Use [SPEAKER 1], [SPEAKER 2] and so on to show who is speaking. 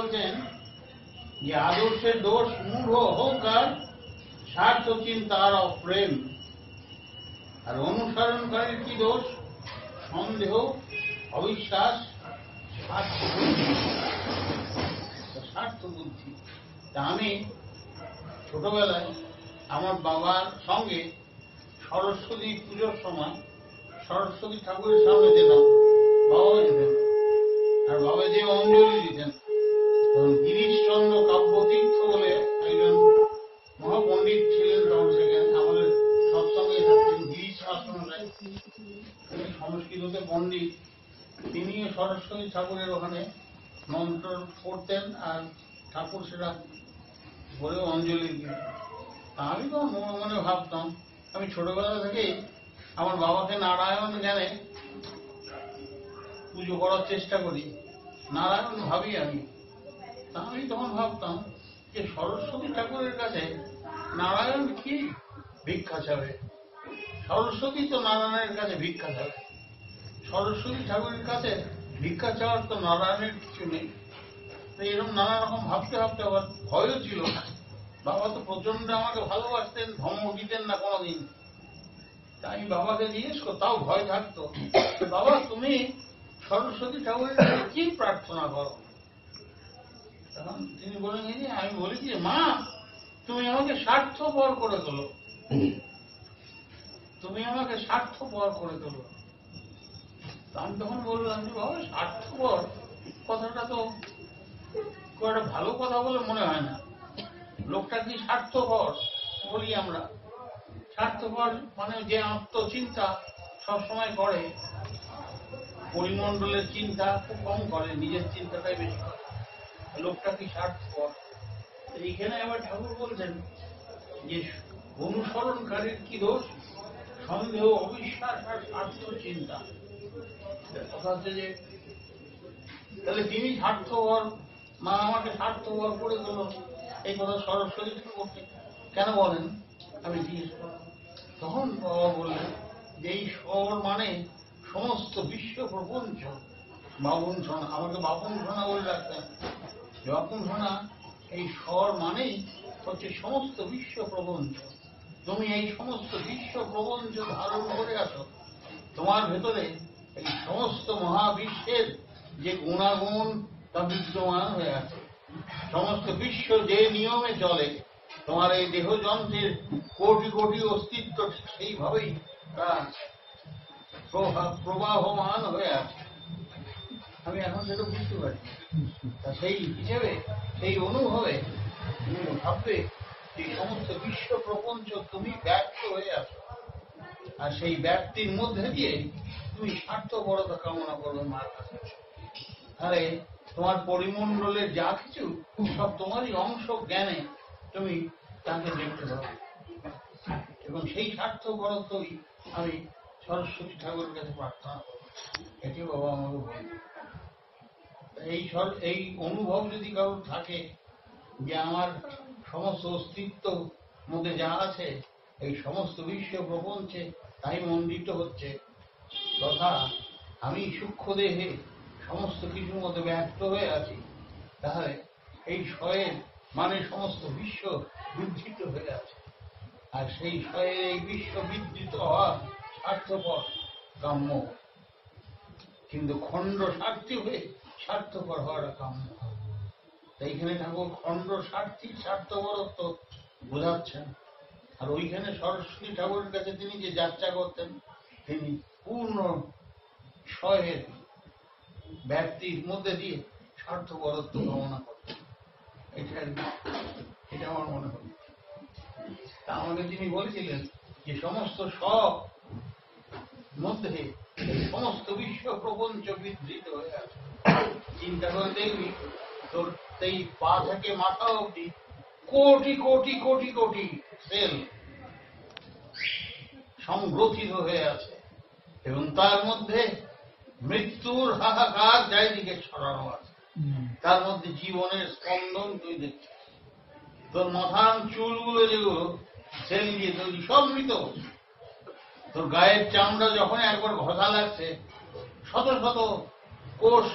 [SPEAKER 1] বলছেন যে আদর্শের দোষ মূঢ় অহংকার, স্বার্থ চিন্তার অপ্রেম। আর অনুসরণকারীর কি দোষ? সন্দেহ, অবিশ্বাস, স্বার্থ বুদ্ধি। তা আমি ছোটবেলায় আমার বাবার সঙ্গে সরস্বতী পুজোর সময় সরস্বতী ঠাকুরের সামনে যেতাম, বাবাও যেতেন। আর বাবা যে অঞ্জলি দিতেন, গিরিশচন্দ্র কাব্যতীর্থ বলে একজন মহাপণ্ডিত ছিলেন, তখন সেখানে আমাদের সৎসঙ্গে থাকতেন গিরিশ শাস্ত্রমশাই, সংস্কৃততে পণ্ডিত। তিনি সরস্বতী ঠাকুরের ওখানে মন্ত্র পড়তেন আর ঠাকুর সেটা বলে অঞ্জলি দিতেন। আমি তো মনে মনে ভাবতাম, আমি ছোটবেলা থেকেই আমার বাবাকে নারায়ণ জ্ঞানে পুজো করার চেষ্টা করি, নারায়ণ ভাবি আমি। তা আমি তখন ভাবতাম যে সরস্বতী ঠাকুরের কাছে নারায়ণ কি ভিক্ষা চাবে? সরস্বতী তো নারায়ণের কাছে ভিক্ষা চাবে, সরস্বতী ঠাকুরের কাছে ভিক্ষা চাওয়ার তো নারায়ণের কিছু নেই। এরকম নানা রকম ভাবতে ভাবতে আবার ভয়ও ছিল। বাবা তো প্রচন্ড আমাকে ভালোবাসতেন, ধমক দিতেন না কোনোদিন। তাই আমি বাবাকে জিজ্ঞেস করতাম, তাও ভয় থাকতো, বাবা তুমি সরস্বতী ঠাকুরের কাছে কি প্রার্থনা করো? তখন তিনি বলেন, আমি বলি যে মা তুমি আমাকে স্বার্থপর করে তোলো, তুমি আমাকে স্বার্থপর করে তোলো। আমি তখন বললাম যে বাবা স্বার্থপর কথাটা তো খুব একটা ভালো কথা বলে মনে হয় না। লোকটা কি স্বার্থপর বলি আমরা? স্বার্থপর মানে যে আত্মচিন্তা সবসময় করে, পরিমণ্ডলের চিন্তা খুব কম করে, নিজের চিন্তাটাই বেশি করে, লোকটা কি স্বার্থপর? এইখানে আবার ঠাকুর বলছেন যে অনুসরণকারীর কি দোষ? সন্দেহ, অবিশ্বাস আর স্বার্থ চিন্তা। কথা হচ্ছে যে তাহলে তিনি স্বার্থপর, মা আমাকে স্বার্থপর করে দিল, এই কথা সরস্বতী ঠাকুরকে কেন বলেন? আমি জিজ্ঞেস করলাম। তখন বাবা বললেন যে এই স্বর মানে সমস্ত বিশ্ব প্রপঞ্চ। বাবুন সোনা, আমাকে বাবুন সোনা বলে রাখতেন, বাবুন সোনা এই স্বর মানেই হচ্ছে সমস্ত বিশ্ব প্রপঞ্চ। তুমি এই সমস্ত বিশ্ব প্রপঞ্চ ধারণ করে আছো, তোমার ভেতরে এই সমস্ত মহাবিশ্বের যে গুণাগুণ তা বিদ্যমান হয়ে আছে। সমস্ত বিশ্ব যে নিয়মে চলে, তোমার এই দেহ যন্ত্রের কোটি কোটি অস্তিত্ব ঠিক সেইভাবেই তা প্রবাহমান হয়ে আছে। আমি এখন সেটা বুঝতে পারি। তা সেই হিসেবে, সেই অনুভবে তুমি ভাববে যে সমস্ত বিশ্ব প্রপঞ্চ তুমি ব্যক্ত হয়ে আছো, আর সেই ব্যক্তির মধ্যে দিয়ে তুমি স্বার্থপরতা কামনা করবে মার কাছে। তাহলে তোমার পরিমণ্ডলের যা কিছু সব তোমারই অংশ জ্ঞানে তুমি তাকে দেখতে পাবে, এবং সেই স্বার্থপরতাই আমি সরস্বতী ঠাকুরের কাছে প্রার্থনা করব। এটি বাবা আমাকে বলেন। এই অনুভব যদি কারোর থাকে যে আমার সমস্ত অস্তিত্ব মধ্যে যা আছে এই সমস্ত বিশ্ব প্রপঞ্চে তাই মন্ডিত হচ্ছে, তথা আমি সূক্ষ্ম দেহে সমস্ত কিছুর মধ্যে ব্যক্ত হয়ে আছি, তাহলে এই স্বয়ের মানে সমস্ত বিশ্ব বিধৃত হয়ে আছে। আর সেই স্বয়ের এই বিশ্ব বিধৃত হওয়া স্বার্থপর কাম্য, কিন্তু খণ্ড স্বার্থী হয়ে স্বার্থপর হওয়াটা কাম্য। এইখানে ঠাকুর খণ্ড স্বার্থী স্বার্থপরত্ব বোঝাচ্ছেন। আর ওইখানে সরস্বতী ঠাকুরের কাছে তিনি যে যাত্রা করতেন, তিনি পূর্ণ স্বয়ের ব্যক্তির মধ্যে দিয়ে স্বার্থপরত্ব কামনা করতেন। এটা আমার মনে হয়। তা আমাকে তিনি বলেছিলেন যে সমস্ত সব মধ্যে সমস্ত বিশ্ব প্রপঞ্চ বিধৃত হয়ে আছে। চিন্তা করে দেখবি তোর সেই পা থেকে মাথা অবধি কোটি কোটি কোটি কোটি সেল সংগ্রথিত হয়ে আছে, এবং তার মধ্যে মৃত্যুর হাহাকার চারিদিকে ছড়ানো আছে। তার মধ্যে জীবনের স্পন্দন তুই দেখছিস। তোর মাথার চুলগুলো যেগুলো সেল দিয়ে তৈরি, সব মৃত। তোর গায়ের চামড়া যখন একবার ঘষা লাগছে, শত শত কোষ